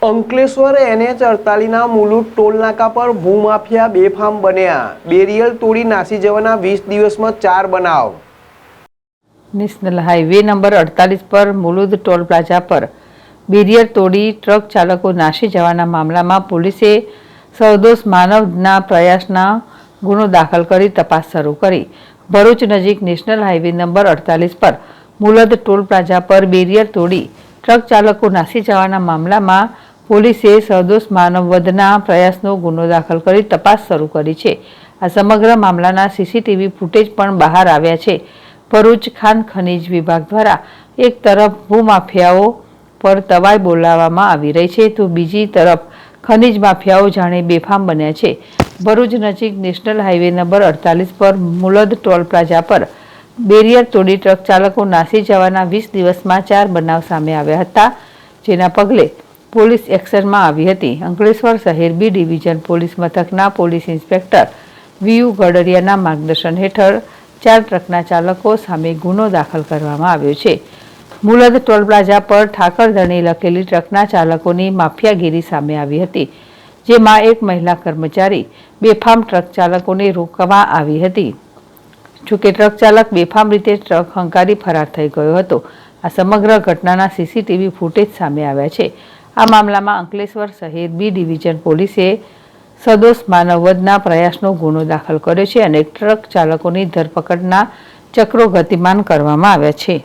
Ankleshwar NH48 Mulund toll નાકા પર ભૂમાફિયા બેફામ બન્યા। બેરિયર તોડી નાસી જવાના 20 દિવસમાં 4 બનાવ। નેશનલ હાઈવે નંબર 48 પર મુલુંડ ટોલ પ્લાઝા પર બેરિયર તોડી ટ્રક ચાલકો નાસી જવાના મામલામાં પોલીસે સદોષ માનવના પ્રયાસના ગુનો દાખલ કરી તપાસ શરૂ કરી। ભરૂચ નજીક નેશનલ હાઈવે નંબર 48 પર મુલુંડ ટોલ પ્લાઝા પર બેરિયર તોડી ટ્રક ચાલકો નાસી જવાના મામલામાં પોલીસે સદોષ માનવવધના પ્રયાસનો ગુનો દાખલ કરી તપાસ શરૂ કરી છે। આ સમગ્ર મામલાના સીસીટીવી ફૂટેજ પણ બહાર આવ્યા છે। ભરૂચ ખાન ખનીજ વિભાગ દ્વારા એક તરફ ભૂમાફિયાઓ પર તવાઈ બોલાવવામાં આવી રહી છે તો બીજી તરફ ખનીજ માફિયાઓ જાણે બેફામ બન્યા છે। ભરૂચ નજીક નેશનલ હાઈવે નંબર 48 પર મુલુંડ ટોલ પ્લાઝા પર બેરિયર તોડી ટ્રક ચાલકો નાસી જવાના 20 દિવસમાં 4 બનાવ સામે આવ્યા હતા, જેના પગલે પોલીસ એક્શનમાં આવી હતી। અંકલેશ્વર શહેર બી ડિવિઝન પોલીસ મથકના પોલીસ ઇન્સ્પેક્ટર વીયુ ગડરિયાના માર્ગદર્શન હેઠળ 4 ટ્રકના ચાલકો સામે ગુનો દાખલ કરવામાં આવ્યો છે। મુલુંડ ટોલ પ્લાઝા પર ઠાકરધણી લખેલી ટ્રકના ચાલકોની માફિયાગીરી સામે આવી હતી, જેમાં એક મહિલા કર્મચારી બેફામ ટ્રક ચાલકોને રોકવા આવી હતી। જોકે ટ્રક ચાલક બેફામ રીતે ટ્રક હંકારી ફરાર થઈ ગયો હતો। આ સમગ્ર ઘટનાના સીસીટીવી ફૂટેજ સામે આવ્યા છે। આ મામલામાં અંકલેશ્વર શહેર બી ડિવિઝન પોલીસે સદોષ માનવવધના પ્રયાસનો ગુનો દાખલ કર્યો છે અને ટ્રક ચાલકોની ધરપકડના ચક્રો ગતિમાન કરવામાં આવ્યા છે।